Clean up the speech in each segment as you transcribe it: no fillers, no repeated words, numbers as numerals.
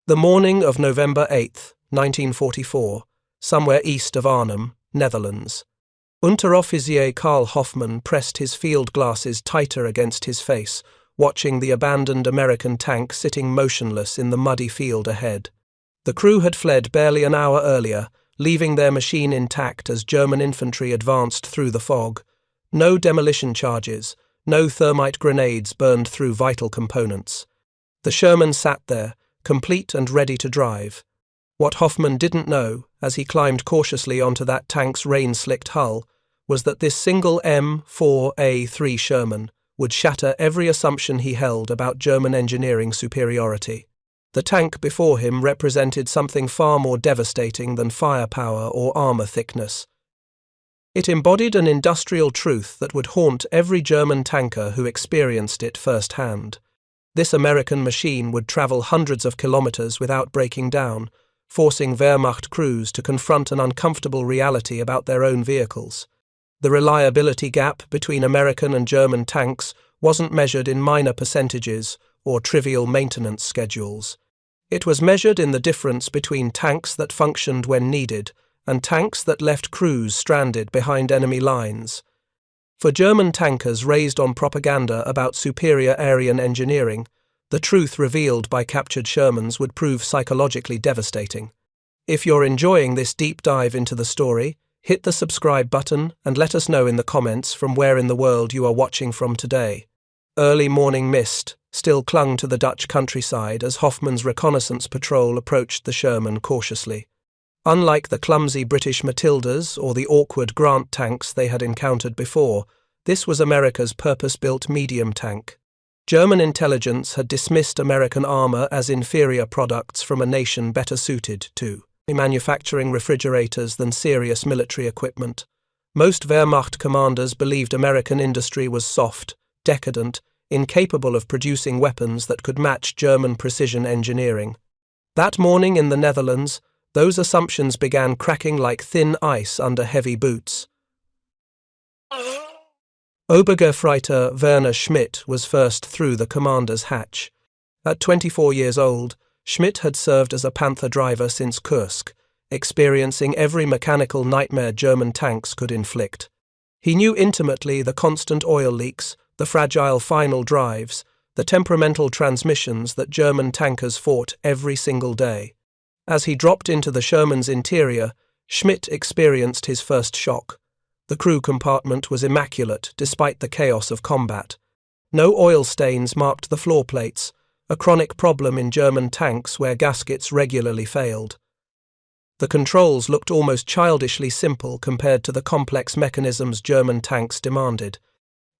The morning of November 8, 1944, somewhere east of Arnhem, Netherlands. Unteroffizier Karl Hoffmann pressed his field glasses tighter against his face, watching the abandoned American tank sitting motionless in the muddy field ahead. The crew had fled barely an hour earlier, leaving their machine intact as German infantry advanced through the fog. No demolition charges, no thermite grenades burned through vital components. The Sherman sat there, complete and ready to drive. What Hoffmann didn't know, as he climbed cautiously onto that tank's rain-slicked hull, was that this single M4A3 Sherman would shatter every assumption he held about German engineering superiority. The tank before him represented something far more devastating than firepower or armor thickness. It embodied an industrial truth that would haunt every German tanker who experienced it firsthand. This American machine would travel hundreds of kilometers without breaking down, forcing Wehrmacht crews to confront an uncomfortable reality about their own vehicles. The reliability gap between American and German tanks wasn't measured in minor percentages or trivial maintenance schedules. It was measured in the difference between tanks that functioned when needed and tanks that left crews stranded behind enemy lines. For German tankers raised on propaganda about superior Aryan engineering, the truth revealed by captured Shermans would prove psychologically devastating. If you're enjoying this deep dive into the story, hit the subscribe button and let us know in the comments from where in the world you are watching from today. Early morning mist still clung to the Dutch countryside as Hoffmann's reconnaissance patrol approached the Sherman cautiously. Unlike the clumsy British Matildas or the awkward Grant tanks they had encountered before, this was America's purpose-built medium tank. German intelligence had dismissed American armor as inferior products from a nation better suited to manufacturing refrigerators than serious military equipment. Most Wehrmacht commanders believed American industry was soft, decadent, incapable of producing weapons that could match German precision engineering. That morning in the Netherlands, those assumptions began cracking like thin ice under heavy boots. Obergefreiter Werner Schmidt was first through the commander's hatch. At 24 years old, Schmidt had served as a Panther driver since Kursk, experiencing every mechanical nightmare German tanks could inflict. He knew intimately the constant oil leaks, the fragile final drives, the temperamental transmissions that German tankers fought every single day. As he dropped into the Sherman's interior, Schmidt experienced his first shock. The crew compartment was immaculate despite the chaos of combat. No oil stains marked the floor plates, a chronic problem in German tanks where gaskets regularly failed. The controls looked almost childishly simple compared to the complex mechanisms German tanks demanded.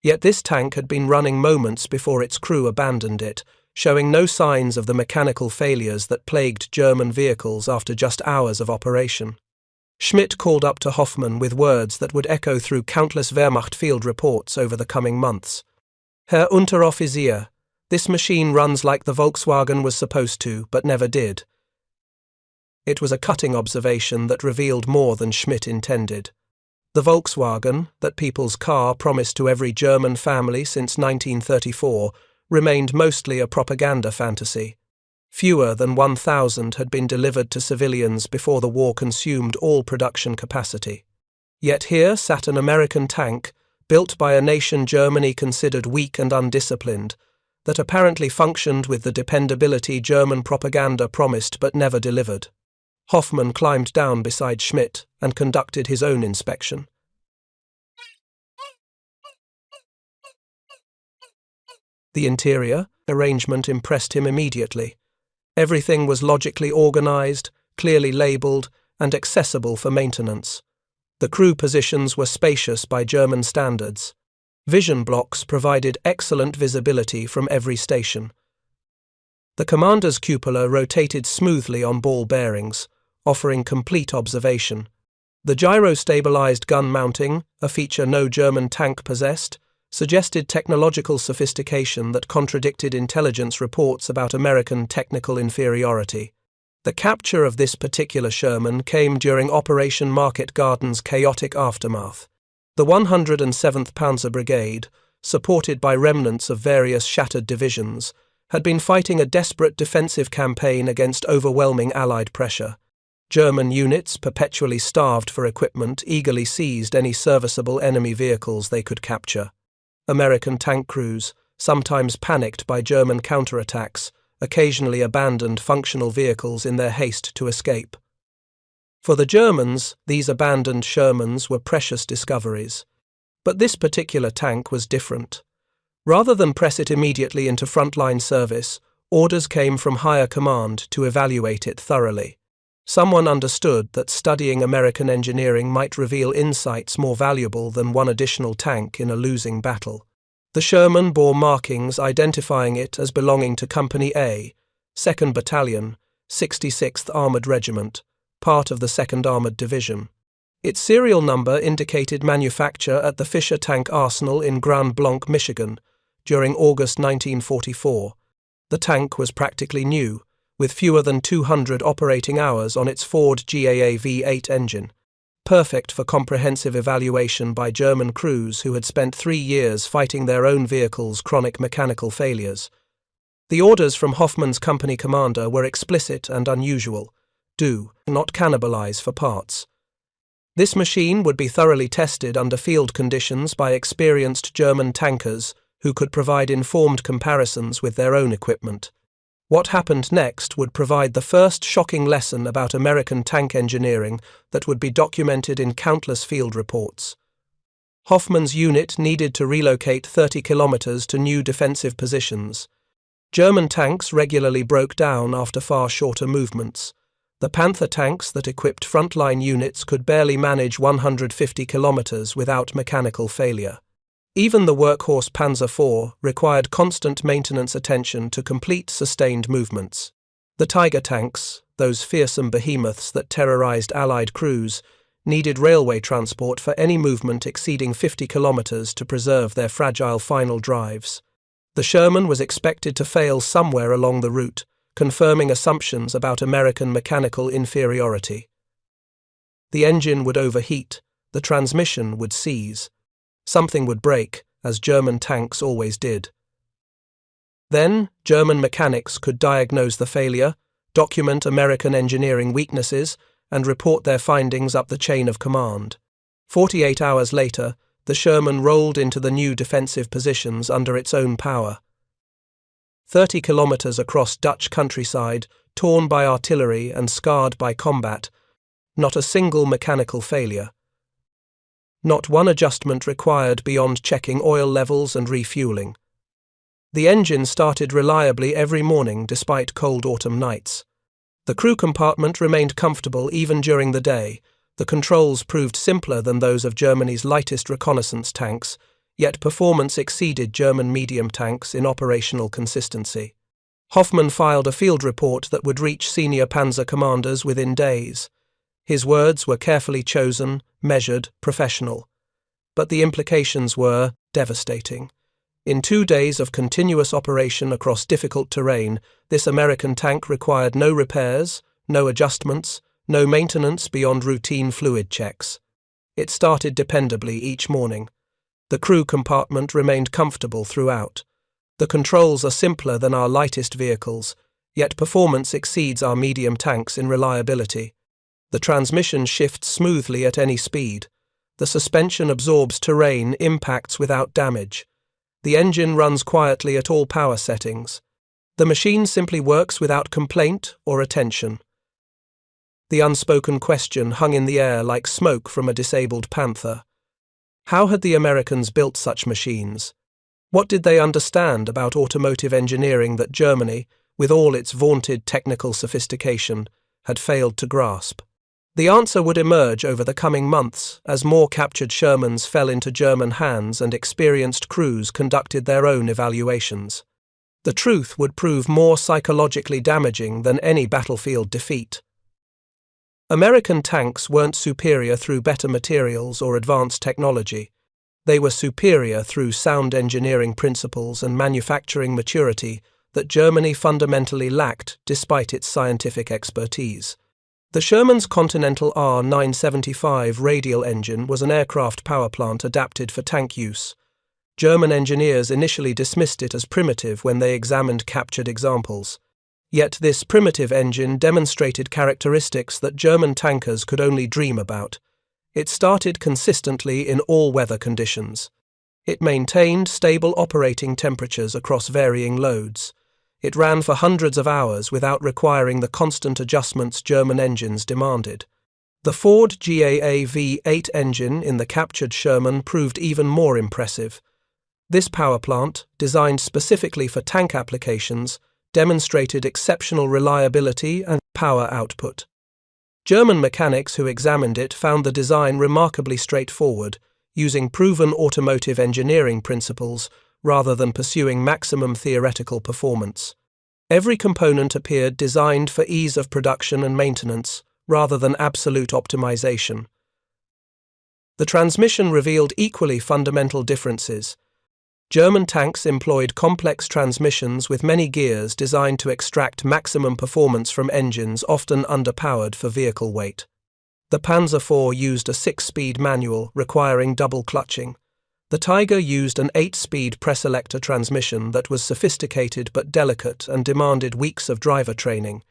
Yet this tank had been running moments before its crew abandoned it, showing no signs of the mechanical failures that plagued German vehicles after just hours of operation. Schmidt called up to Hoffmann with words that would echo through countless Wehrmacht field reports over the coming months. Herr Unteroffizier, this machine runs like the Volkswagen was supposed to, but never did. It was a cutting observation that revealed more than Schmidt intended. The Volkswagen, that people's car promised to every German family since 1934, remained mostly a propaganda fantasy. Fewer than 1,000 had been delivered to civilians before the war consumed all production capacity. Yet here sat an American tank, built by a nation Germany considered weak and undisciplined, that apparently functioned with the dependability German propaganda promised but never delivered. Hoffmann climbed down beside Schmidt and conducted his own inspection. The interior arrangement impressed him immediately. Everything was logically organized, clearly labeled, and accessible for maintenance. The crew positions were spacious by German standards. Vision blocks provided excellent visibility from every station. The commander's cupola rotated smoothly on ball bearings, offering complete observation. The gyro-stabilized gun mounting, a feature no German tank possessed, suggested technological sophistication that contradicted intelligence reports about American technical inferiority. The capture of this particular Sherman came during Operation Market Garden's chaotic aftermath. The 107th Panzer Brigade, supported by remnants of various shattered divisions, had been fighting a desperate defensive campaign against overwhelming Allied pressure. German units, perpetually starved for equipment, eagerly seized any serviceable enemy vehicles they could capture. American tank crews, sometimes panicked by German counterattacks, occasionally abandoned functional vehicles in their haste to escape. For the Germans, these abandoned Shermans were precious discoveries. But this particular tank was different. Rather than press it immediately into frontline service, orders came from higher command to evaluate it thoroughly. Someone understood that studying American engineering might reveal insights more valuable than one additional tank in a losing battle. The Sherman bore markings identifying it as belonging to Company A, 2nd Battalion, 66th Armored Regiment, part of the 2nd Armored Division. Its serial number indicated manufacture at the Fisher Tank Arsenal in Grand Blanc, Michigan, during August 1944. The tank was practically new, with fewer than 200 operating hours on its Ford GAA V8 engine, perfect for comprehensive evaluation by German crews who had spent 3 years fighting their own vehicles' chronic mechanical failures. The orders from Hoffmann's company commander were explicit and unusual: do not cannibalize for parts. This machine would be thoroughly tested under field conditions by experienced German tankers who could provide informed comparisons with their own equipment. What happened next would provide the first shocking lesson about American tank engineering that would be documented in countless field reports. Hoffmann's unit needed to relocate 30 kilometers to new defensive positions. German tanks regularly broke down after far shorter movements. The Panther tanks that equipped frontline units could barely manage 150 kilometers without mechanical failure. Even the workhorse Panzer IV required constant maintenance attention to complete sustained movements. The Tiger tanks, those fearsome behemoths that terrorized Allied crews, needed railway transport for any movement exceeding 50 kilometers to preserve their fragile final drives. The Sherman was expected to fail somewhere along the route, confirming assumptions about American mechanical inferiority. The engine would overheat, the transmission would seize. Something would break, as German tanks always did. Then, German mechanics could diagnose the failure, document American engineering weaknesses, and report their findings up the chain of command. 48 hours later, the Sherman rolled into the new defensive positions under its own power. 30 kilometers across Dutch countryside, torn by artillery and scarred by combat, not a single mechanical failure. Not one adjustment required beyond checking oil levels and refueling. The engine started reliably every morning despite cold autumn nights. The crew compartment remained comfortable even during the day. The controls proved simpler than those of Germany's lightest reconnaissance tanks, yet performance exceeded German medium tanks in operational consistency. Hoffmann filed a field report that would reach senior panzer commanders within days. His words were carefully chosen, measured, professional. But the implications were devastating. In 2 days of continuous operation across difficult terrain, this American tank required no repairs, no adjustments, no maintenance beyond routine fluid checks. It started dependably each morning. The crew compartment remained comfortable throughout. The controls are simpler than our lightest vehicles, yet performance exceeds our medium tanks in reliability. The transmission shifts smoothly at any speed. The suspension absorbs terrain impacts without damage. The engine runs quietly at all power settings. The machine simply works without complaint or attention. The unspoken question hung in the air like smoke from a disabled Panther. How had the Americans built such machines? What did they understand about automotive engineering that Germany, with all its vaunted technical sophistication, had failed to grasp? The answer would emerge over the coming months as more captured Shermans fell into German hands and experienced crews conducted their own evaluations. The truth would prove more psychologically damaging than any battlefield defeat. American tanks weren't superior through better materials or advanced technology. They were superior through sound engineering principles and manufacturing maturity that Germany fundamentally lacked despite its scientific expertise. The Sherman's Continental R975 radial engine was an aircraft power plant adapted for tank use. German engineers initially dismissed it as primitive when they examined captured examples. Yet this primitive engine demonstrated characteristics that German tankers could only dream about. It started consistently in all weather conditions. It maintained stable operating temperatures across varying loads. It ran for hundreds of hours without requiring the constant adjustments German engines demanded. The Ford GAA V8 engine in the captured Sherman proved even more impressive. This power plant, designed specifically for tank applications, demonstrated exceptional reliability and power output. German mechanics who examined it found the design remarkably straightforward, using proven automotive engineering principles rather than pursuing maximum theoretical performance. Every component appeared designed for ease of production and maintenance, rather than absolute optimization. The transmission revealed equally fundamental differences. German tanks employed complex transmissions with many gears designed to extract maximum performance from engines often underpowered for vehicle weight. The Panzer IV used a 6-speed manual requiring double clutching. The Tiger used an 8-speed pre-selector transmission that was sophisticated but delicate and demanded weeks of driver training.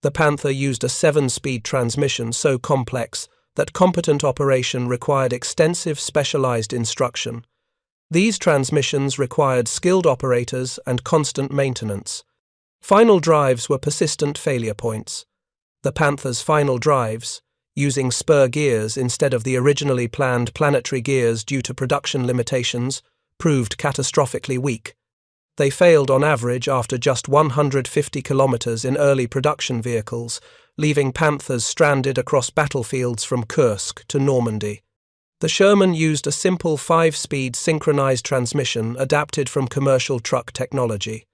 The Panther used a 7-speed transmission so complex that competent operation required extensive specialized instruction. These transmissions required skilled operators and constant maintenance. Final drives were persistent failure points. The Panther's final drives, using spur gears instead of the originally planned planetary gears due to production limitations, proved catastrophically weak. They failed on average after just 150 kilometers in early production vehicles, leaving Panthers stranded across battlefields from Kursk to Normandy. The Sherman used a simple 5-speed synchronized transmission adapted from commercial truck technology.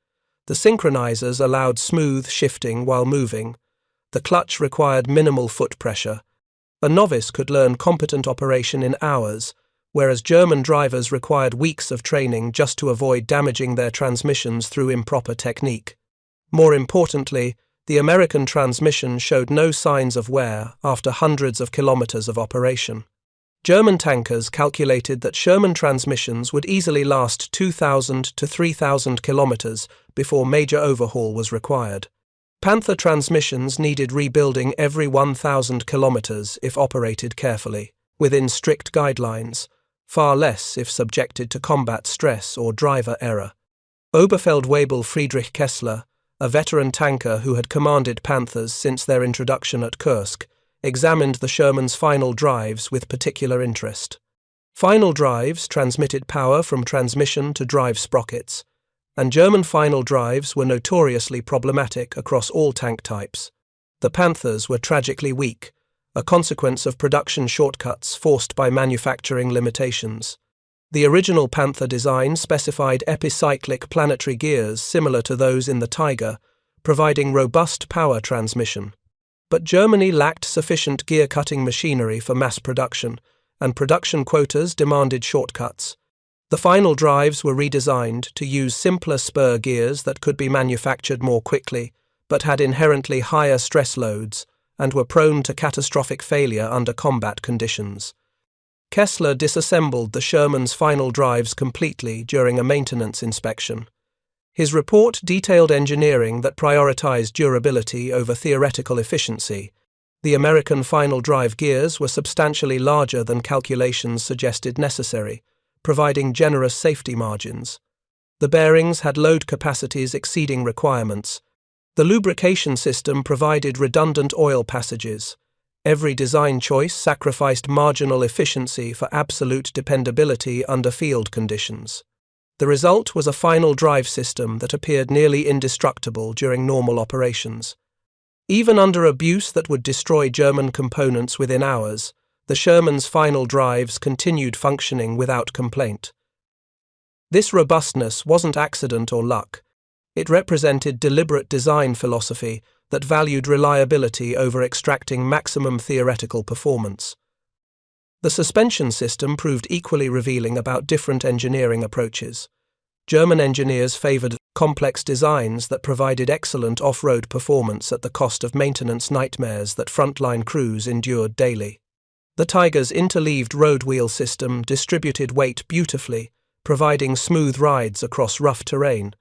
The synchronizers allowed smooth shifting while moving. The clutch required minimal foot pressure. A novice could learn competent operation in hours, whereas German drivers required weeks of training just to avoid damaging their transmissions through improper technique. More importantly, the American transmission showed no signs of wear after hundreds of kilometers of operation. German tankers calculated that Sherman transmissions would easily last 2,000 to 3,000 kilometers before major overhaul was required. Panther transmissions needed rebuilding every 1,000 kilometers if operated carefully, within strict guidelines, far less if subjected to combat stress or driver error. Oberfeldwebel Friedrich Kessler, a veteran tanker who had commanded Panthers since their introduction at Kursk, examined the Sherman's final drives with particular interest. Final drives transmitted power from transmission to drive sprockets, and German final drives were notoriously problematic across all tank types. The Panthers were tragically weak, a consequence of production shortcuts forced by manufacturing limitations. The original Panther design specified epicyclic planetary gears similar to those in the Tiger, providing robust power transmission. But Germany lacked sufficient gear-cutting machinery for mass production, and production quotas demanded shortcuts. The final drives were redesigned to use simpler spur gears that could be manufactured more quickly, but had inherently higher stress loads, and were prone to catastrophic failure under combat conditions. Kessler disassembled the Sherman's final drives completely during a maintenance inspection. His report detailed engineering that prioritized durability over theoretical efficiency. The American final drive gears were substantially larger than calculations suggested necessary, providing generous safety margins. The bearings had load capacities exceeding requirements. The lubrication system provided redundant oil passages. Every design choice sacrificed marginal efficiency for absolute dependability under field conditions. The result was a final drive system that appeared nearly indestructible during normal operations. Even under abuse that would destroy German components within hours, the Sherman's final drives continued functioning without complaint. This robustness wasn't accident or luck. It represented deliberate design philosophy that valued reliability over extracting maximum theoretical performance. The suspension system proved equally revealing about different engineering approaches. German engineers favored complex designs that provided excellent off-road performance at the cost of maintenance nightmares that frontline crews endured daily. The Tiger's interleaved road wheel system distributed weight beautifully, providing smooth rides across rough terrain.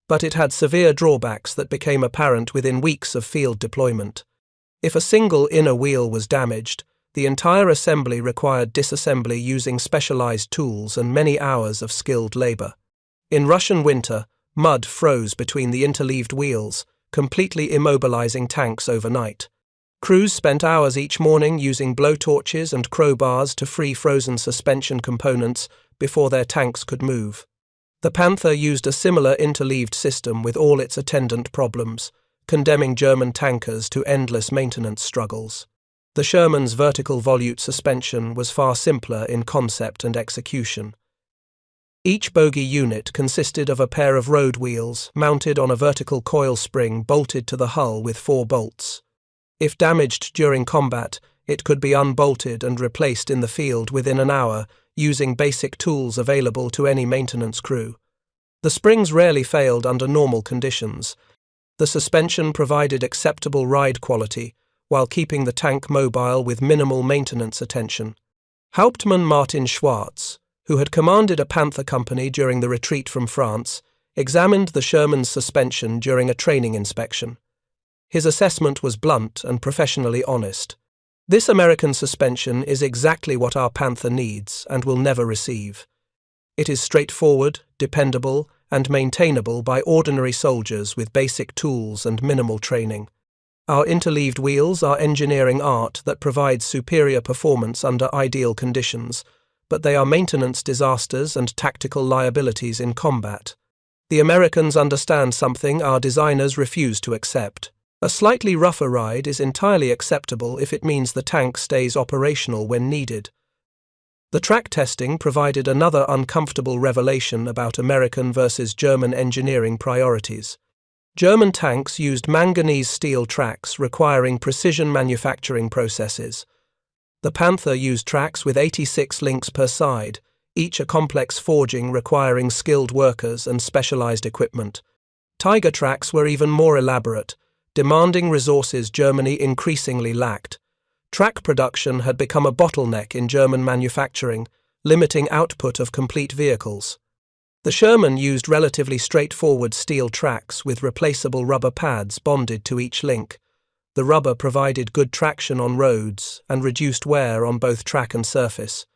But it had severe drawbacks that became apparent within weeks of field deployment. If a single inner wheel was damaged, the entire assembly required disassembly using specialized tools and many hours of skilled labor. In Russian winter, mud froze between the interleaved wheels, completely immobilizing tanks overnight. Crews spent hours each morning using blowtorches and crowbars to free frozen suspension components before their tanks could move. The Panther used a similar interleaved system with all its attendant problems, condemning German tankers to endless maintenance struggles. The Sherman's vertical volute suspension was far simpler in concept and execution. Each bogie unit consisted of a pair of road wheels mounted on a vertical coil spring bolted to the hull with 4 bolts. If damaged during combat, it could be unbolted and replaced in the field within an hour using basic tools available to any maintenance crew. The springs rarely failed under normal conditions. The suspension provided acceptable ride quality while keeping the tank mobile with minimal maintenance attention. Hauptmann Martin Schwarz, who had commanded a Panther company during the retreat from France, examined the Sherman's suspension during a training inspection. His assessment was blunt and professionally honest. This American suspension is exactly what our Panther needs and will never receive. It is straightforward, dependable, and maintainable by ordinary soldiers with basic tools and minimal training. Our interleaved wheels are engineering art that provides superior performance under ideal conditions, but they are maintenance disasters and tactical liabilities in combat. The Americans understand something our designers refuse to accept. A slightly rougher ride is entirely acceptable if it means the tank stays operational when needed. The track testing provided another uncomfortable revelation about American versus German engineering priorities. German tanks used manganese steel tracks requiring precision manufacturing processes. The Panther used tracks with 86 links per side, each a complex forging requiring skilled workers and specialized equipment. Tiger tracks were even more elaborate, demanding resources Germany increasingly lacked. Track production had become a bottleneck in German manufacturing, limiting output of complete vehicles. The Sherman used relatively straightforward steel tracks with replaceable rubber pads bonded to each link. The rubber provided good traction on roads and reduced wear on both track and surface.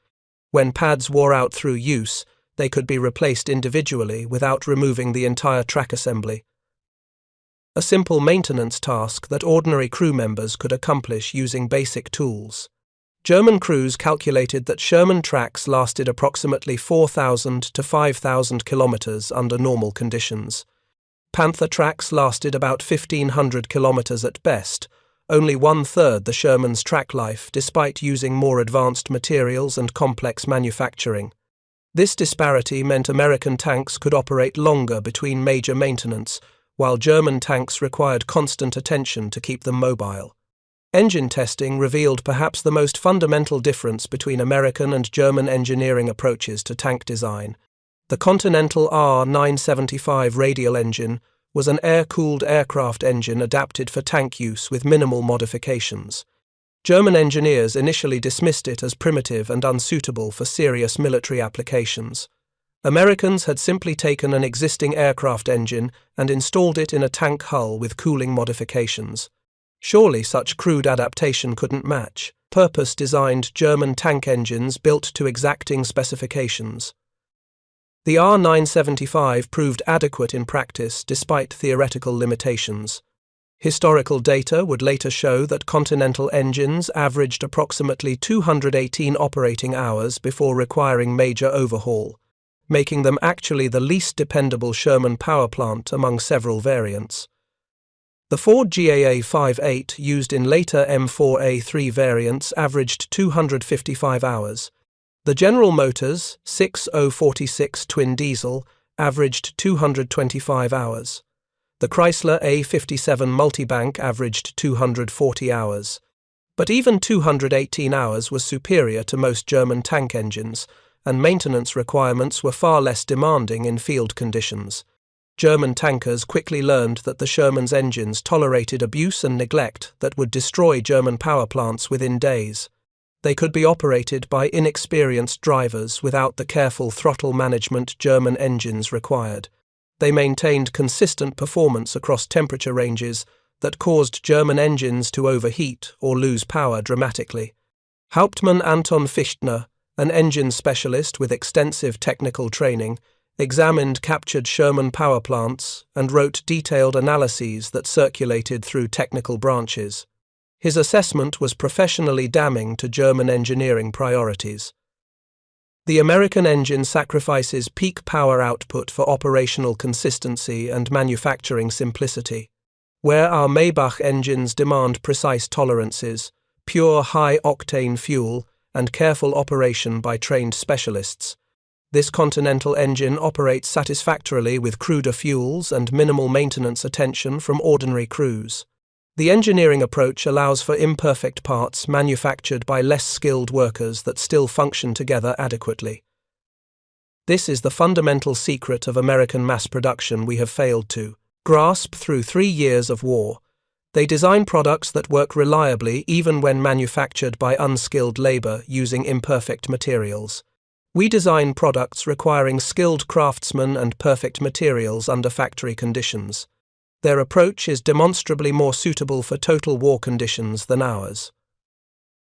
When pads wore out through use, they could be replaced individually without removing the entire track assembly. A simple maintenance task that ordinary crew members could accomplish using basic tools. German crews calculated that Sherman tracks lasted approximately 4,000 to 5,000 kilometers under normal conditions. Panther tracks lasted about 1,500 kilometers at best, only 1/3 the Sherman's track life despite using more advanced materials and complex manufacturing. This disparity meant American tanks could operate longer between major maintenance, while German tanks required constant attention to keep them mobile. Engine testing revealed perhaps the most fundamental difference between American and German engineering approaches to tank design. The Continental R975 radial engine was an air-cooled aircraft engine adapted for tank use with minimal modifications. German engineers initially dismissed it as primitive and unsuitable for serious military applications. Americans had simply taken an existing aircraft engine and installed it in a tank hull with cooling modifications. Surely such crude adaptation couldn't match purpose-designed German tank engines built to exacting specifications. The R975 proved adequate in practice despite theoretical limitations. Historical data would later show that Continental engines averaged approximately 218 operating hours before requiring major overhaul, making them actually the least dependable Sherman power plant among several variants. The Ford GAA-58 used in later M4A3 variants averaged 255 hours. The General Motors 6046 twin diesel averaged 225 hours. The Chrysler A57 multibank averaged 240 hours. But even 218 hours was superior to most German tank engines, and maintenance requirements were far less demanding in field conditions. German tankers quickly learned that the Sherman's engines tolerated abuse and neglect that would destroy German power plants within days. They could be operated by inexperienced drivers without the careful throttle management German engines required. They maintained consistent performance across temperature ranges that caused German engines to overheat or lose power dramatically. Hauptmann Anton Fichtner, an engine specialist with extensive technical training, examined captured Sherman power plants and wrote detailed analyses that circulated through technical branches. His assessment was professionally damning to German engineering priorities. The American engine sacrifices peak power output for operational consistency and manufacturing simplicity. Where our Maybach engines demand precise tolerances, pure high-octane fuel, and careful operation by trained specialists, this Continental engine operates satisfactorily with cruder fuels and minimal maintenance attention from ordinary crews. The engineering approach allows for imperfect parts manufactured by less skilled workers that still function together adequately. This is the fundamental secret of American mass production we have failed to grasp through 3 years of war. They design products that work reliably even when manufactured by unskilled labor using imperfect materials. We design products requiring skilled craftsmen and perfect materials under factory conditions. Their approach is demonstrably more suitable for total war conditions than ours.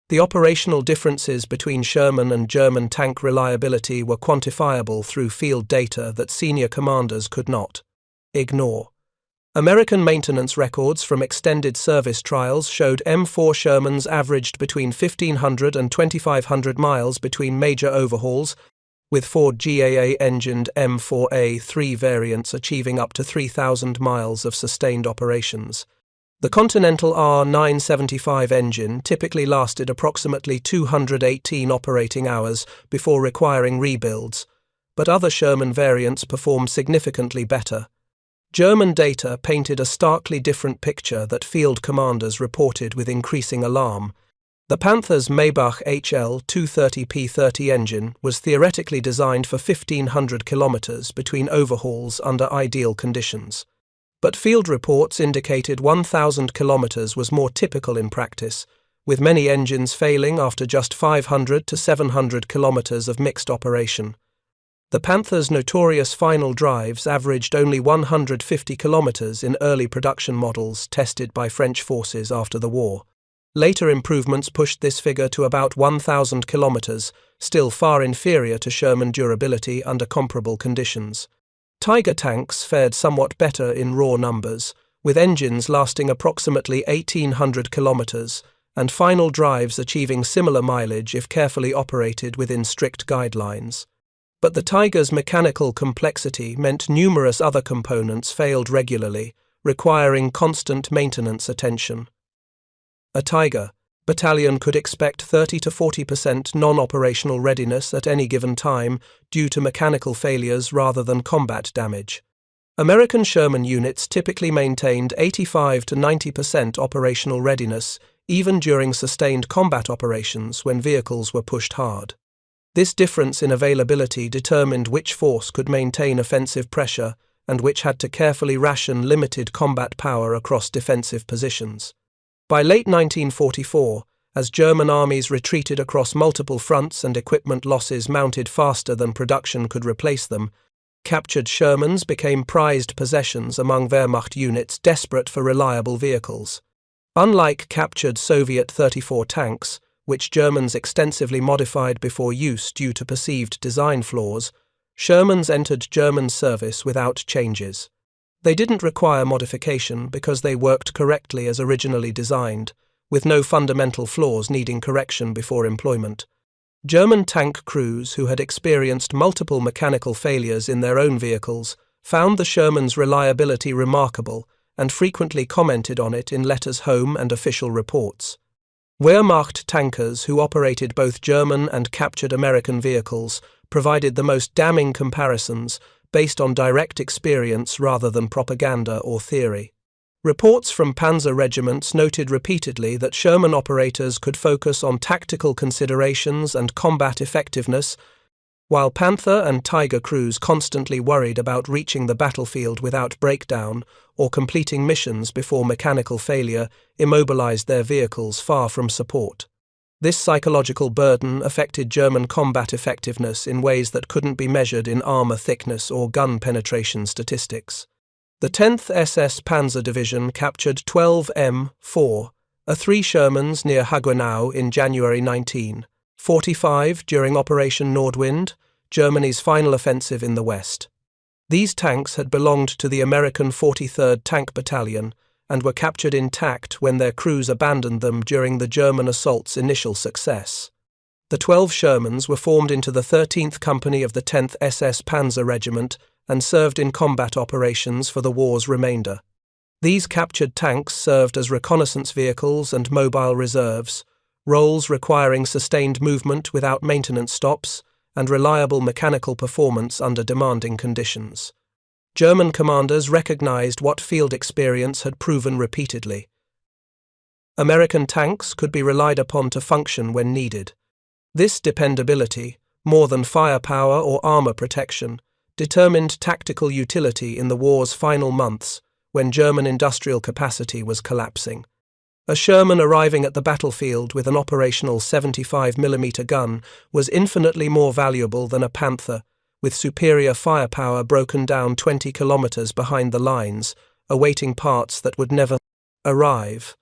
The operational differences between Sherman and German tank reliability were quantifiable through field data that senior commanders could not ignore. American maintenance records from extended service trials showed M4 Shermans averaged between 1,500 and 2,500 miles between major overhauls, with Ford GAA-engined M4A3 variants achieving up to 3,000 miles of sustained operations. The Continental R975 engine typically lasted approximately 218 operating hours before requiring rebuilds, but other Sherman variants performed significantly better. German data painted a starkly different picture that field commanders reported with increasing alarm. The Panther's Maybach HL230P30 engine was theoretically designed for 1,500 kilometers between overhauls under ideal conditions. But field reports indicated 1,000 kilometers was more typical in practice, with many engines failing after just 500 to 700 kilometers of mixed operation. The Panther's notorious final drives averaged only 150 kilometers in early production models tested by French forces after the war. Later improvements pushed this figure to about 1,000 kilometers, still far inferior to Sherman durability under comparable conditions. Tiger tanks fared somewhat better in raw numbers, with engines lasting approximately 1,800 kilometers and final drives achieving similar mileage if carefully operated within strict guidelines. But the Tiger's mechanical complexity meant numerous other components failed regularly, requiring constant maintenance attention. A Tiger battalion could expect 30 to 40% non-operational readiness at any given time due to mechanical failures rather than combat damage. American Sherman units typically maintained 85 to 90% operational readiness, even during sustained combat operations when vehicles were pushed hard. This difference in availability determined which force could maintain offensive pressure and which had to carefully ration limited combat power across defensive positions. By late 1944, as German armies retreated across multiple fronts and equipment losses mounted faster than production could replace them, captured Shermans became prized possessions among Wehrmacht units desperate for reliable vehicles. Unlike captured Soviet 34 tanks, which Germans extensively modified before use due to perceived design flaws, Shermans entered German service without changes. They didn't require modification because they worked correctly as originally designed, with no fundamental flaws needing correction before employment. German tank crews who had experienced multiple mechanical failures in their own vehicles found the Sherman's reliability remarkable and frequently commented on it in letters home and official reports. Wehrmacht tankers who operated both German and captured American vehicles provided the most damning comparisons based on direct experience rather than propaganda or theory. Reports from panzer regiments noted repeatedly that Sherman operators could focus on tactical considerations and combat effectiveness, while Panther and Tiger crews constantly worried about reaching the battlefield without breakdown or completing missions before mechanical failure immobilized their vehicles far from support. This psychological burden affected German combat effectiveness in ways that couldn't be measured in armor thickness or gun penetration statistics. The 10th SS Panzer Division captured 12 M4, A3 Shermans near Haguenau in January 1945 during Operation Nordwind, Germany's final offensive in the West. These tanks had belonged to the American 43rd Tank Battalion and were captured intact when their crews abandoned them during the German assault's initial success. The 12 Shermans were formed into the 13th Company of the 10th SS Panzer Regiment and served in combat operations for the war's remainder. These captured tanks served as reconnaissance vehicles and mobile reserves, roles requiring sustained movement without maintenance stops and reliable mechanical performance under demanding conditions. German commanders recognized what field experience had proven repeatedly. American tanks could be relied upon to function when needed. This dependability, more than firepower or armor protection, determined tactical utility in the war's final months when German industrial capacity was collapsing. A Sherman arriving at the battlefield with an operational 75mm gun was infinitely more valuable than a Panther, with superior firepower broken down 20 kilometers behind the lines, awaiting parts that would never arrive.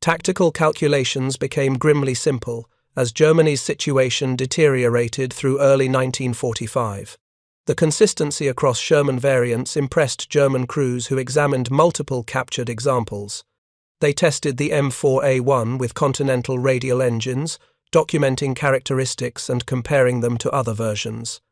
Tactical calculations became grimly simple as Germany's situation deteriorated through early 1945. The consistency across Sherman variants impressed German crews who examined multiple captured examples. They tested the M4A1 with Continental radial engines, documenting characteristics and comparing them to other versions.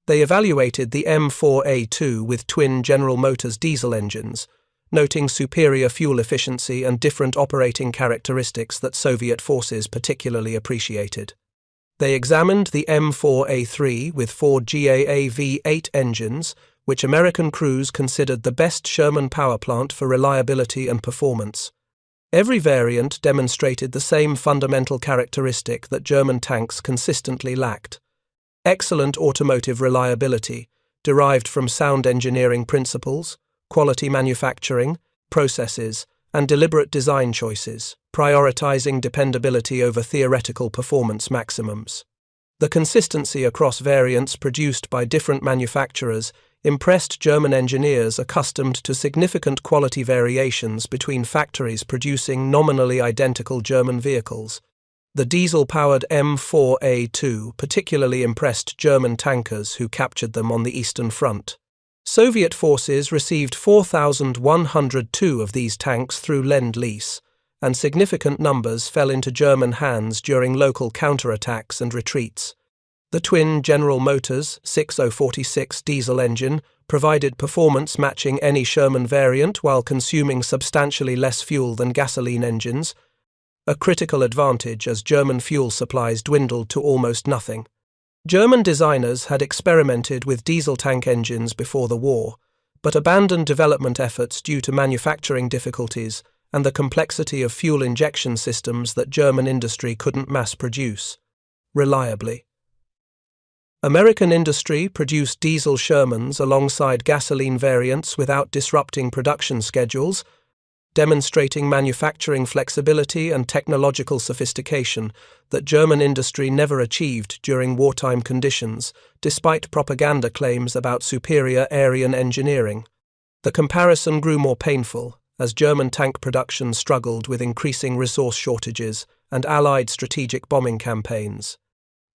They evaluated the M4A2 with twin General Motors diesel engines, noting superior fuel efficiency and different operating characteristics that Soviet forces particularly appreciated. They examined the M4A3 with Ford GAA V8 engines, which American crews considered the best Sherman power plant for reliability and performance. Every variant demonstrated the same fundamental characteristic that German tanks consistently lacked: excellent automotive reliability, derived from sound engineering principles, quality manufacturing, processes, and deliberate design choices, prioritizing dependability over theoretical performance maximums. The consistency across variants produced by different manufacturers impressed German engineers accustomed to significant quality variations between factories producing nominally identical German vehicles. The diesel-powered M4A2 particularly impressed German tankers who captured them on the Eastern Front. Soviet forces received 4,102 of these tanks through Lend-Lease, and significant numbers fell into German hands during local counterattacks and retreats. The twin General Motors 6046 diesel engine provided performance matching any Sherman variant while consuming substantially less fuel than gasoline engines, a critical advantage as German fuel supplies dwindled to almost nothing. German designers had experimented with diesel tank engines before the war, but abandoned development efforts due to manufacturing difficulties and the complexity of fuel injection systems that German industry couldn't mass produce reliably. American industry produced diesel Shermans alongside gasoline variants without disrupting production schedules, demonstrating manufacturing flexibility and technological sophistication that German industry never achieved during wartime conditions, despite propaganda claims about superior Aryan engineering. The comparison grew more painful as German tank production struggled with increasing resource shortages and Allied strategic bombing campaigns.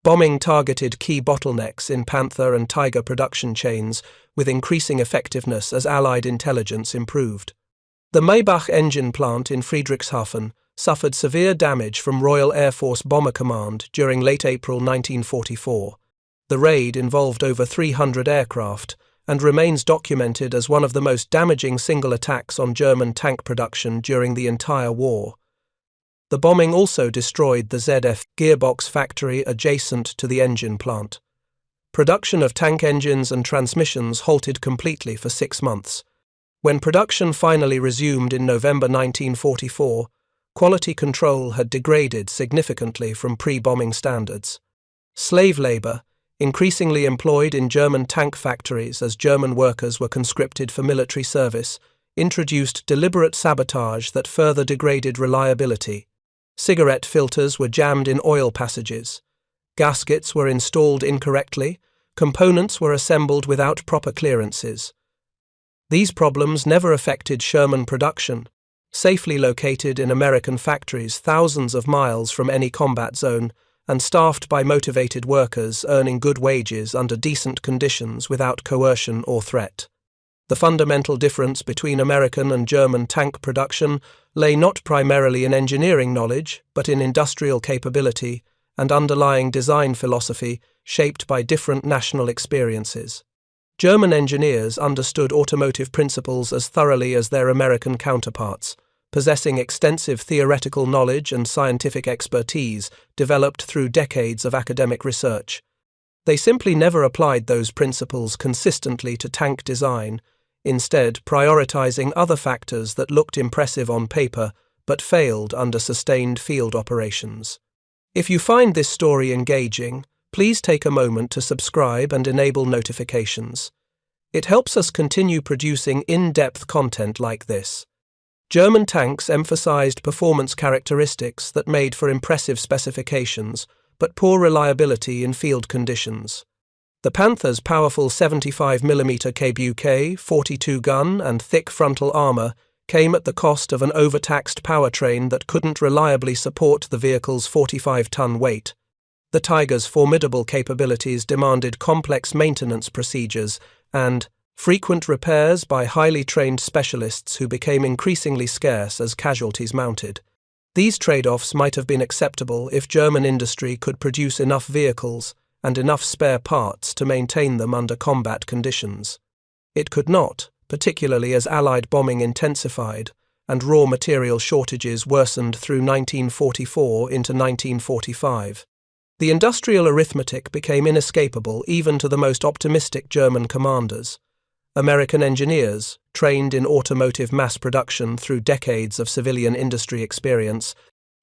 Bombing targeted key bottlenecks in Panther and Tiger production chains with increasing effectiveness as Allied intelligence improved. The Maybach engine plant in Friedrichshafen suffered severe damage from Royal Air Force Bomber Command during late April 1944. The raid involved over 300 aircraft and remains documented as one of the most damaging single attacks on German tank production during the entire war. The bombing also destroyed the ZF gearbox factory adjacent to the engine plant. Production of tank engines and transmissions halted completely for 6 months. When production finally resumed in November 1944, quality control had degraded significantly from pre-bombing standards. Slave labor, increasingly employed in German tank factories as German workers were conscripted for military service, introduced deliberate sabotage that further degraded reliability. Cigarette filters were jammed in oil passages. Gaskets were installed incorrectly. Components were assembled without proper clearances. These problems never affected Sherman production, safely located in American factories thousands of miles from any combat zone and staffed by motivated workers earning good wages under decent conditions without coercion or threat. The fundamental difference between American and German tank production lay not primarily in engineering knowledge, but in industrial capability and underlying design philosophy shaped by different national experiences. German engineers understood automotive principles as thoroughly as their American counterparts, possessing extensive theoretical knowledge and scientific expertise developed through decades of academic research. They simply never applied those principles consistently to tank design, instead prioritizing other factors that looked impressive on paper but failed under sustained field operations. If you find this story engaging, please take a moment to subscribe and enable notifications. It helps us continue producing in-depth content like this. German tanks emphasized performance characteristics that made for impressive specifications, but poor reliability in field conditions. The Panther's powerful 75mm KBUK, 42-gun, and thick frontal armor came at the cost of an overtaxed powertrain that couldn't reliably support the vehicle's 45-ton weight. The Tiger's formidable capabilities demanded complex maintenance procedures and frequent repairs by highly trained specialists who became increasingly scarce as casualties mounted. These trade-offs might have been acceptable if German industry could produce enough vehicles and enough spare parts to maintain them under combat conditions. It could not, particularly as Allied bombing intensified and raw material shortages worsened through 1944 into 1945. The industrial arithmetic became inescapable even to the most optimistic German commanders. American engineers, trained in automotive mass production through decades of civilian industry experience,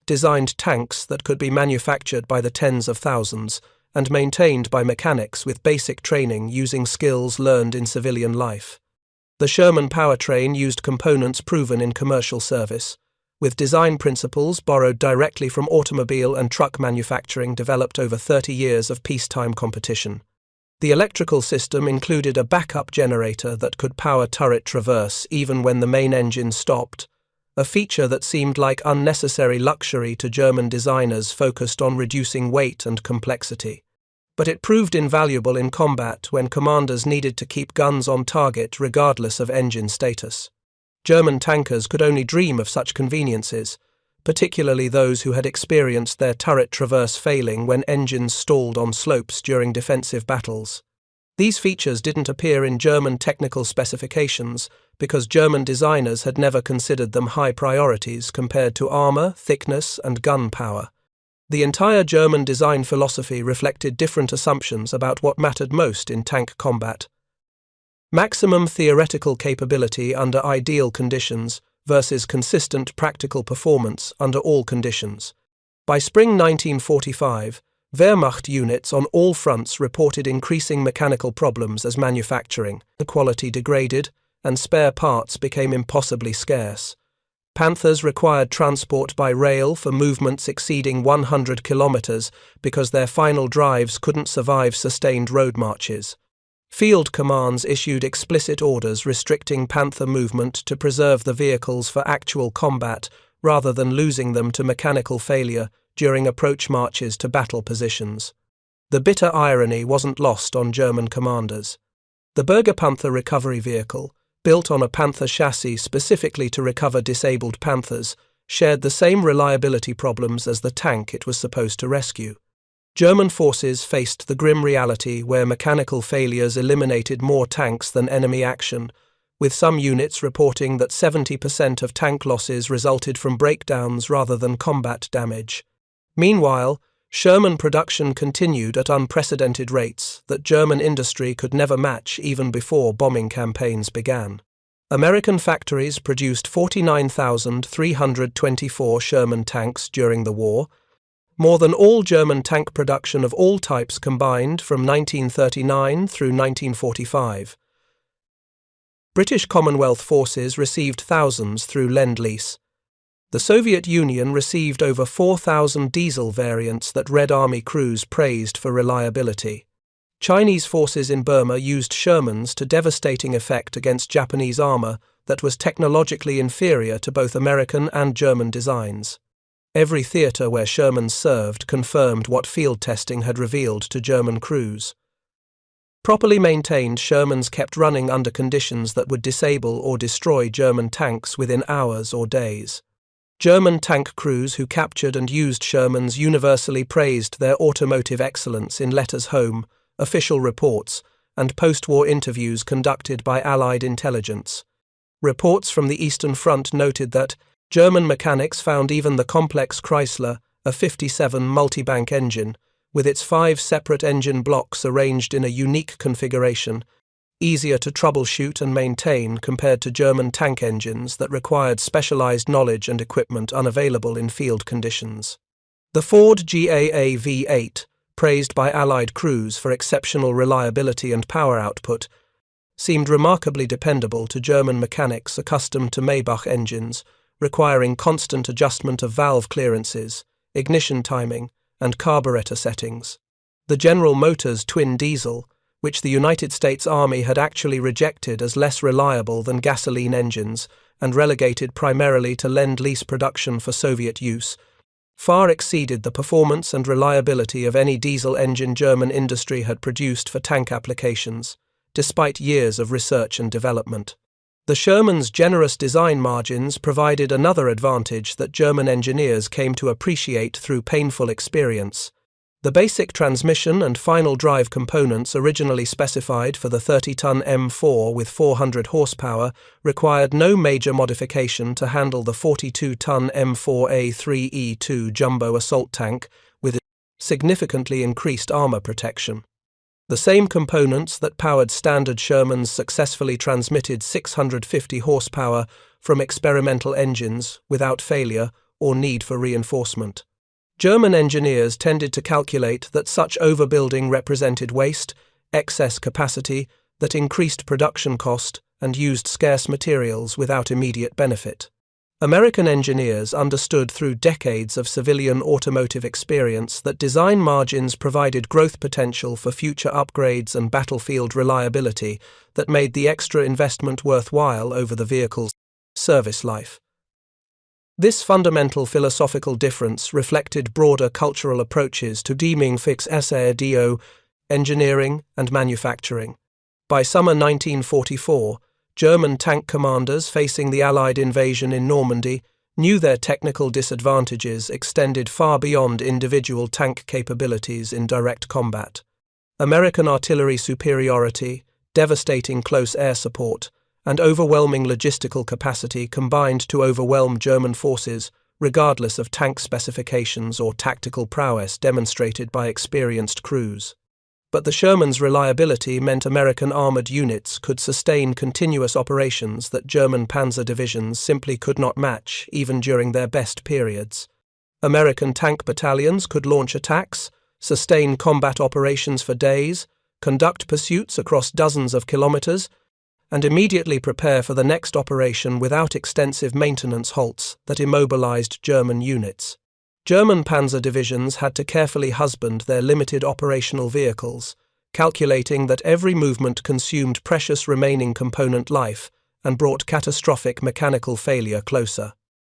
designed tanks that could be manufactured by the tens of thousands and maintained by mechanics with basic training using skills learned in civilian life. The Sherman powertrain used components proven in commercial service, with design principles borrowed directly from automobile and truck manufacturing developed over 30 years of peacetime competition. The electrical system included a backup generator that could power turret traverse even when the main engine stopped, a feature that seemed like unnecessary luxury to German designers focused on reducing weight and complexity. But it proved invaluable in combat when commanders needed to keep guns on target regardless of engine status. German tankers could only dream of such conveniences, particularly those who had experienced their turret traverse failing when engines stalled on slopes during defensive battles. These features didn't appear in German technical specifications because German designers had never considered them high priorities compared to armor, thickness, and gun power. The entire German design philosophy reflected different assumptions about what mattered most in tank combat. Maximum theoretical capability under ideal conditions versus consistent practical performance under all conditions. By spring 1945, Wehrmacht units on all fronts reported increasing mechanical problems as manufacturing quality degraded and spare parts became impossibly scarce. Panthers required transport by rail for movements exceeding 100 kilometers because their final drives couldn't survive sustained road marches. Field commands issued explicit orders restricting Panther movement to preserve the vehicles for actual combat rather than losing them to mechanical failure during approach marches to battle positions. The bitter irony wasn't lost on German commanders. The Panther recovery vehicle, built on a Panther chassis specifically to recover disabled Panthers, shared the same reliability problems as the tank it was supposed to rescue. German forces faced the grim reality where mechanical failures eliminated more tanks than enemy action, with some units reporting that 70% of tank losses resulted from breakdowns rather than combat damage. Meanwhile, Sherman production continued at unprecedented rates that German industry could never match even before bombing campaigns began. American factories produced 49,324 Sherman tanks during the war, more than all German tank production of all types combined from 1939 through 1945. British Commonwealth forces received thousands through Lend-Lease. The Soviet Union received over 4,000 diesel variants that Red Army crews praised for reliability. Chinese forces in Burma used Shermans to devastating effect against Japanese armor that was technologically inferior to both American and German designs. Every theater where Shermans served confirmed what field testing had revealed to German crews. Properly maintained, Shermans kept running under conditions that would disable or destroy German tanks within hours or days. German tank crews who captured and used Shermans universally praised their automotive excellence in letters home, official reports, and post-war interviews conducted by Allied intelligence. Reports from the Eastern Front noted that German mechanics found even the complex Chrysler, a 57 multibank engine, with its 5 separate engine blocks arranged in a unique configuration, easier to troubleshoot and maintain compared to German tank engines that required specialized knowledge and equipment unavailable in field conditions. The Ford GAA V8, praised by Allied crews for exceptional reliability and power output, seemed remarkably dependable to German mechanics accustomed to Maybach engines, requiring constant adjustment of valve clearances, ignition timing, and carburetor settings. The General Motors twin diesel, which the United States Army had actually rejected as less reliable than gasoline engines and relegated primarily to Lend-Lease production for Soviet use, far exceeded the performance and reliability of any diesel engine German industry had produced for tank applications, despite years of research and development. The Sherman's generous design margins provided another advantage that German engineers came to appreciate through painful experience. The basic transmission and final drive components originally specified for the 30-ton M4 with 400 horsepower required no major modification to handle the 42-ton M4A3E2 jumbo assault tank with significantly increased armor protection. The same components that powered standard Shermans successfully transmitted 650 horsepower from experimental engines without failure or need for reinforcement. German engineers tended to calculate that such overbuilding represented waste, excess capacity that increased production cost and used scarce materials without immediate benefit. American engineers understood through decades of civilian automotive experience that design margins provided growth potential for future upgrades and battlefield reliability that made the extra investment worthwhile over the vehicle's service life. This fundamental philosophical difference reflected broader cultural approaches to deeming fix SADO, engineering and manufacturing. By summer 1944, German tank commanders facing the Allied invasion in Normandy knew their technical disadvantages extended far beyond individual tank capabilities in direct combat. American artillery superiority, devastating close air support, and overwhelming logistical capacity combined to overwhelm German forces, regardless of tank specifications or tactical prowess demonstrated by experienced crews. But the Sherman's reliability meant American armored units could sustain continuous operations that German panzer divisions simply could not match even during their best periods. American tank battalions could launch attacks, sustain combat operations for days, conduct pursuits across dozens of kilometers, and immediately prepare for the next operation without extensive maintenance halts that immobilized German units. German panzer divisions had to carefully husband their limited operational vehicles, calculating that every movement consumed precious remaining component life and brought catastrophic mechanical failure closer.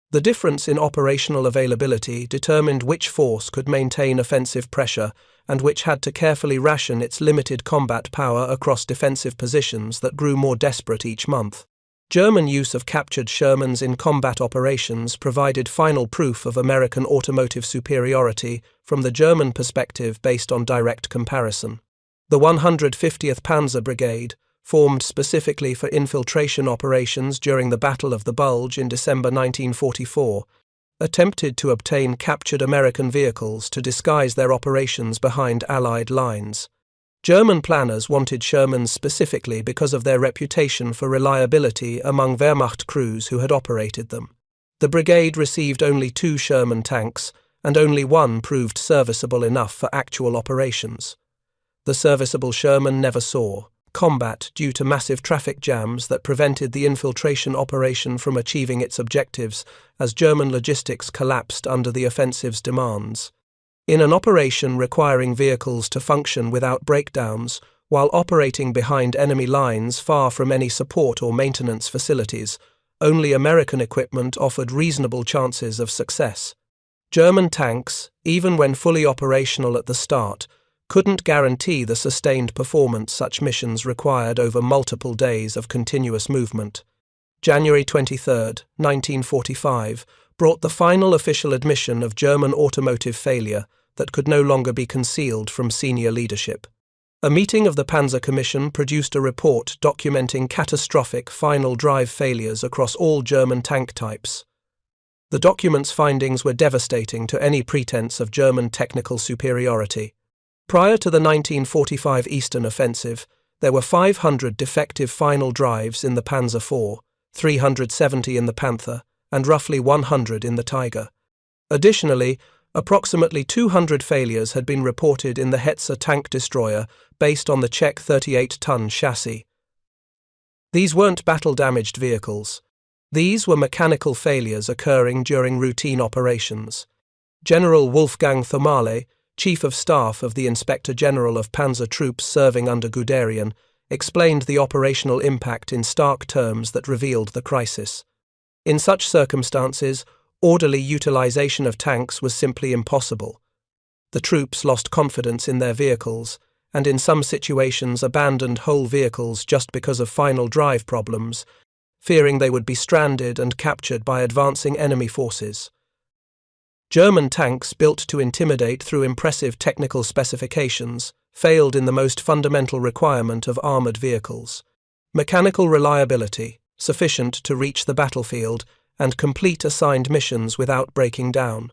The difference in operational availability determined which force could maintain offensive pressure and which had to carefully ration its limited combat power across defensive positions that grew more desperate each month. German use of captured Shermans in combat operations provided final proof of American automotive superiority from the German perspective based on direct comparison. The 150th Panzer Brigade, formed specifically for infiltration operations during the Battle of the Bulge in December 1944, attempted to obtain captured American vehicles to disguise their operations behind Allied lines. German planners wanted Shermans specifically because of their reputation for reliability among Wehrmacht crews who had operated them. The brigade received only 2 Sherman tanks, and only one proved serviceable enough for actual operations. The serviceable Sherman never saw combat due to massive traffic jams that prevented the infiltration operation from achieving its objectives as German logistics collapsed under the offensive's demands. In an operation requiring vehicles to function without breakdowns, while operating behind enemy lines far from any support or maintenance facilities, only American equipment offered reasonable chances of success. German tanks, even when fully operational at the start, couldn't guarantee the sustained performance such missions required over multiple days of continuous movement. January 23, 1945, brought the final official admission of German automotive failure that could no longer be concealed from senior leadership. A meeting of the Panzer Commission produced a report documenting catastrophic final drive failures across all German tank types. The document's findings were devastating to any pretense of German technical superiority. Prior to the 1945 Eastern Offensive, there were 500 defective final drives in the Panzer IV, 370 in the Panther, and roughly 100 in the Tiger. Additionally, approximately 200 failures had been reported in the Hetzer tank destroyer based on the Czech 38-ton chassis. These weren't battle-damaged vehicles. These were mechanical failures occurring during routine operations. General Wolfgang Thomale, Chief of Staff of the Inspector General of Panzer Troops serving under Guderian, explained the operational impact in stark terms that revealed the crisis. In such circumstances, orderly utilization of tanks was simply impossible. The troops lost confidence in their vehicles, and in some situations abandoned whole vehicles just because of final drive problems, fearing they would be stranded and captured by advancing enemy forces. German tanks, built to intimidate through impressive technical specifications, failed in the most fundamental requirement of armored vehicles: mechanical reliability, sufficient to reach the battlefield and complete assigned missions without breaking down.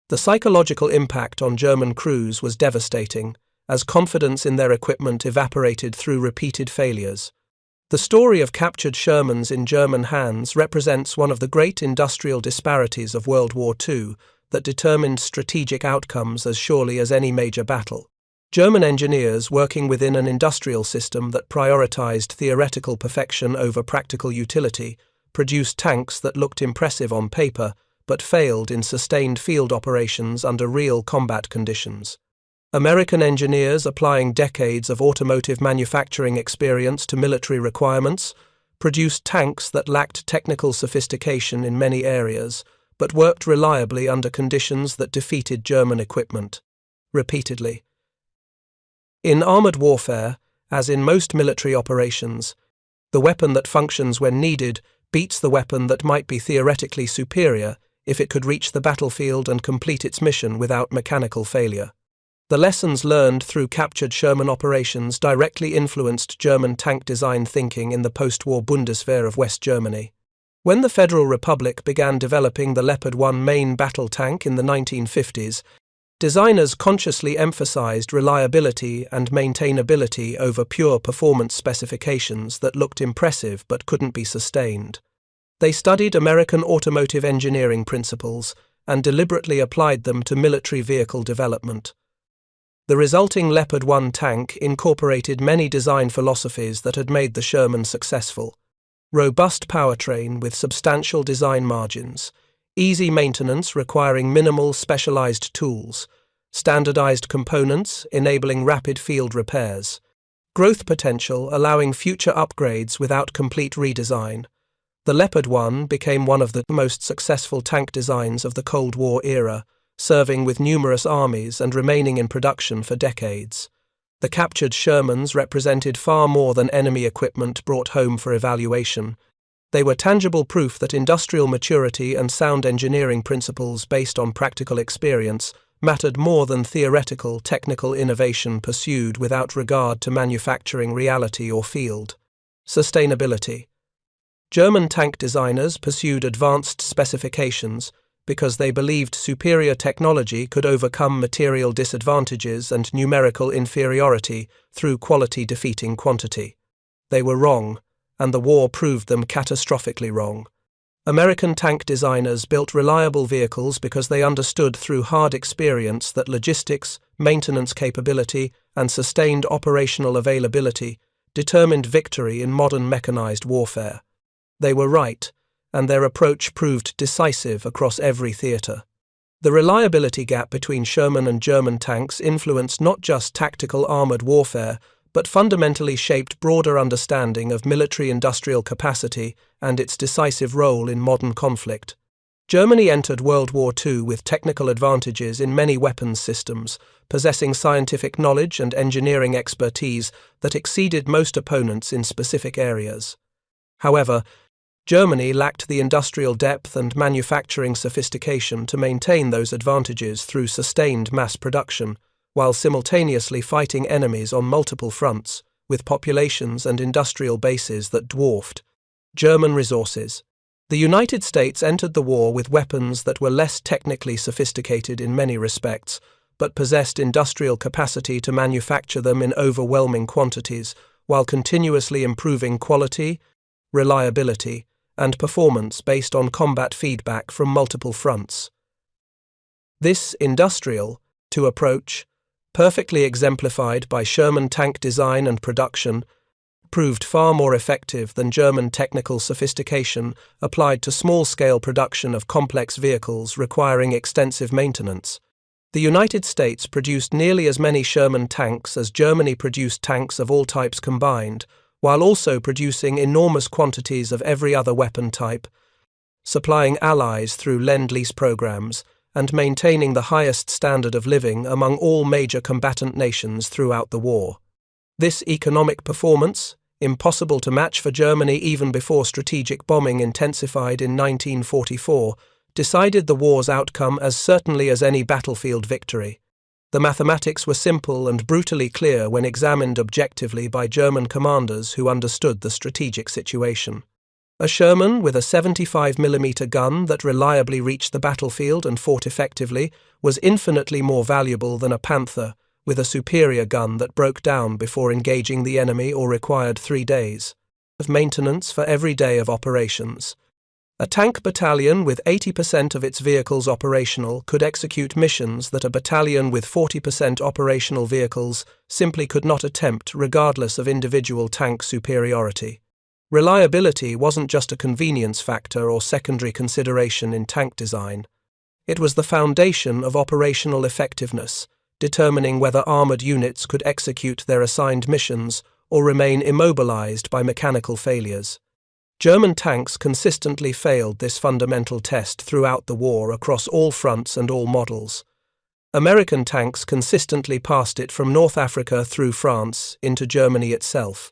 The psychological impact on German crews was devastating, as confidence in their equipment evaporated through repeated failures. The story of captured Shermans in German hands represents one of the great industrial disparities of World War II that determined strategic outcomes as surely as any major battle. German engineers, working within an industrial system that prioritized theoretical perfection over practical utility, produced tanks that looked impressive on paper but failed in sustained field operations under real combat conditions. American engineers, applying decades of automotive manufacturing experience to military requirements, produced tanks that lacked technical sophistication in many areas, but worked reliably under conditions that defeated German equipment. Repeatedly. In armored warfare, as in most military operations, the weapon that functions when needed beats the weapon that might be theoretically superior if it could reach the battlefield and complete its mission without mechanical failure. The lessons learned through captured Sherman operations directly influenced German tank design thinking in the post-war Bundeswehr of West Germany. When the Federal Republic began developing the Leopard 1 main battle tank in the 1950s, designers consciously emphasized reliability and maintainability over pure performance specifications that looked impressive but couldn't be sustained. They studied American automotive engineering principles and deliberately applied them to military vehicle development. The resulting Leopard 1 tank incorporated many design philosophies that had made the Sherman successful: robust powertrain with substantial design margins, easy maintenance requiring minimal specialized tools, standardized components enabling rapid field repairs, growth potential allowing future upgrades without complete redesign. The Leopard 1 became one of the most successful tank designs of the Cold War era, serving with numerous armies and remaining in production for decades. The captured Shermans represented far more than enemy equipment brought home for evaluation. They were tangible proof that industrial maturity and sound engineering principles based on practical experience mattered more than theoretical technical innovation pursued without regard to manufacturing reality or field. Sustainability. German tank designers pursued advanced specifications because they believed superior technology could overcome material disadvantages and numerical inferiority through quality defeating quantity. They were wrong, and the war proved them catastrophically wrong. American tank designers built reliable vehicles because they understood through hard experience that logistics, maintenance capability, and sustained operational availability determined victory in modern mechanized warfare. They were right, and their approach proved decisive across every theater. The reliability gap between Sherman and German tanks influenced not just tactical armored warfare, but fundamentally shaped broader understanding of military-industrial capacity and its decisive role in modern conflict. Germany entered World War II with technical advantages in many weapons systems, possessing scientific knowledge and engineering expertise that exceeded most opponents in specific areas. However, Germany lacked the industrial depth and manufacturing sophistication to maintain those advantages through sustained mass production, while simultaneously fighting enemies on multiple fronts, with populations and industrial bases that dwarfed German resources. The United States entered the war with weapons that were less technically sophisticated in many respects, but possessed industrial capacity to manufacture them in overwhelming quantities, while continuously improving quality, reliability, and performance based on combat feedback from multiple fronts. This industrial approach, perfectly exemplified by Sherman tank design and production, proved far more effective than German technical sophistication applied to small-scale production of complex vehicles requiring extensive maintenance. The United States produced nearly as many Sherman tanks as Germany produced tanks of all types combined, while also producing enormous quantities of every other weapon type, supplying allies through Lend-Lease programs, and maintaining the highest standard of living among all major combatant nations throughout the war. This economic performance, impossible to match for Germany even before strategic bombing intensified in 1944, decided the war's outcome as certainly as any battlefield victory. The mathematics were simple and brutally clear when examined objectively by German commanders who understood the strategic situation. A Sherman with a 75mm gun that reliably reached the battlefield and fought effectively was infinitely more valuable than a Panther with a superior gun that broke down before engaging the enemy or required 3 days of maintenance for every day of operations. A tank battalion with 80% of its vehicles operational could execute missions that a battalion with 40% operational vehicles simply could not attempt regardless of individual tank superiority. Reliability wasn't just a convenience factor or secondary consideration in tank design. It was the foundation of operational effectiveness, determining whether armored units could execute their assigned missions or remain immobilized by mechanical failures. German tanks consistently failed this fundamental test throughout the war across all fronts and all models. American tanks consistently passed it from North Africa through France into Germany itself.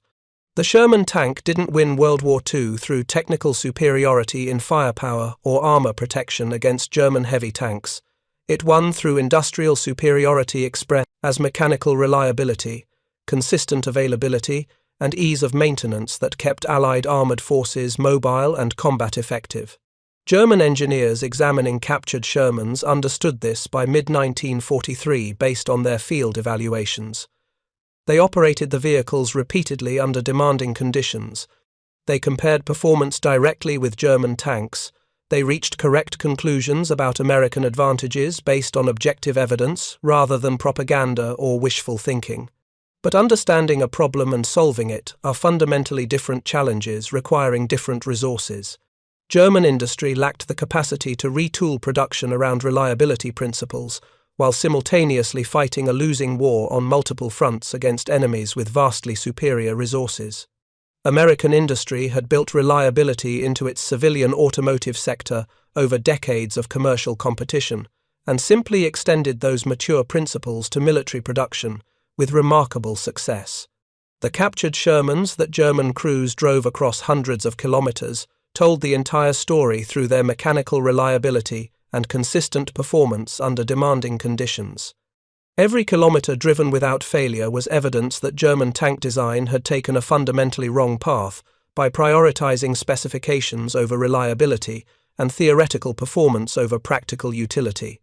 The Sherman tank didn't win World War II through technical superiority in firepower or armor protection against German heavy tanks. It won through industrial superiority expressed as mechanical reliability, consistent availability, and ease of maintenance that kept Allied armored forces mobile and combat effective. German engineers examining captured Shermans understood this by mid-1943 based on their field evaluations. They operated the vehicles repeatedly under demanding conditions. They compared performance directly with German tanks. They reached correct conclusions about American advantages based on objective evidence rather than propaganda or wishful thinking. But understanding a problem and solving it are fundamentally different challenges requiring different resources. German industry lacked the capacity to retool production around reliability principles, while simultaneously fighting a losing war on multiple fronts against enemies with vastly superior resources. American industry had built reliability into its civilian automotive sector over decades of commercial competition, and simply extended those mature principles to military production with remarkable success. The captured Shermans that German crews drove across hundreds of kilometers told the entire story through their mechanical reliability and consistent performance under demanding conditions. Every kilometer driven without failure was evidence that German tank design had taken a fundamentally wrong path by prioritizing specifications over reliability and theoretical performance over practical utility.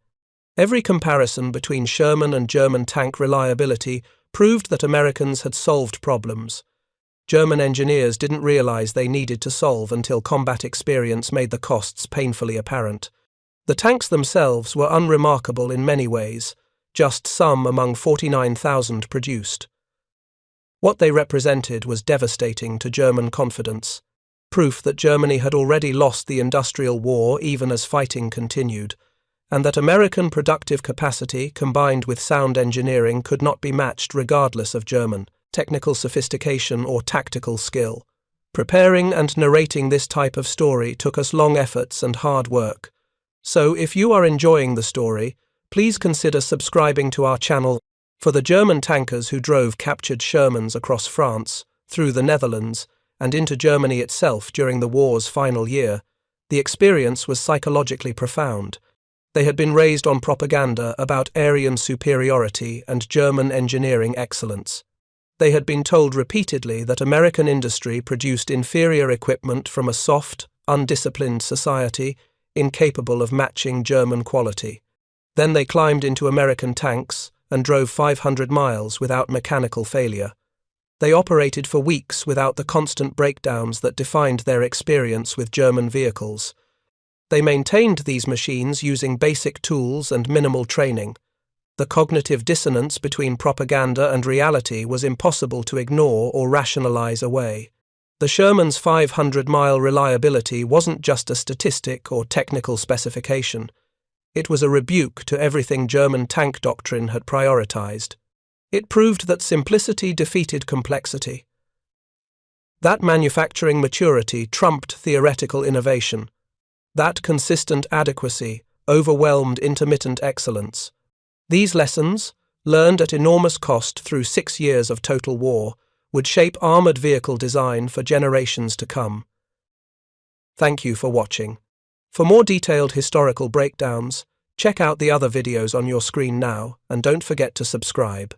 Every comparison between Sherman and German tank reliability proved that Americans had solved problems German engineers didn't realize they needed to solve until combat experience made the costs painfully apparent. The tanks themselves were unremarkable in many ways, just some among 49,000 produced. What they represented was devastating to German confidence, proof that Germany had already lost the industrial war even as fighting continued, and that American productive capacity combined with sound engineering could not be matched regardless of German technical sophistication or tactical skill. Preparing and narrating this type of story took us long efforts and hard work. So if you are enjoying the story, please consider subscribing to our channel. For the German tankers who drove captured Shermans across France, through the Netherlands, and into Germany itself during the war's final year, the experience was psychologically profound. They had been raised on propaganda about Aryan superiority and German engineering excellence. They had been told repeatedly that American industry produced inferior equipment from a soft, undisciplined society incapable of matching German quality. Then they climbed into American tanks and drove 500 miles without mechanical failure. They operated for weeks without the constant breakdowns that defined their experience with German vehicles. They maintained these machines using basic tools and minimal training. The cognitive dissonance between propaganda and reality was impossible to ignore or rationalize away. The Sherman's 500-mile reliability wasn't just a statistic or technical specification. It was a rebuke to everything German tank doctrine had prioritized. It proved that simplicity defeated complexity. That manufacturing maturity trumped theoretical innovation. That consistent adequacy overwhelmed intermittent excellence. These lessons, learned at enormous cost through 6 years of total war, would shape armored vehicle design for generations to come. Thank you for watching. For more detailed historical breakdowns, check out the other videos on your screen now, and don't forget to subscribe.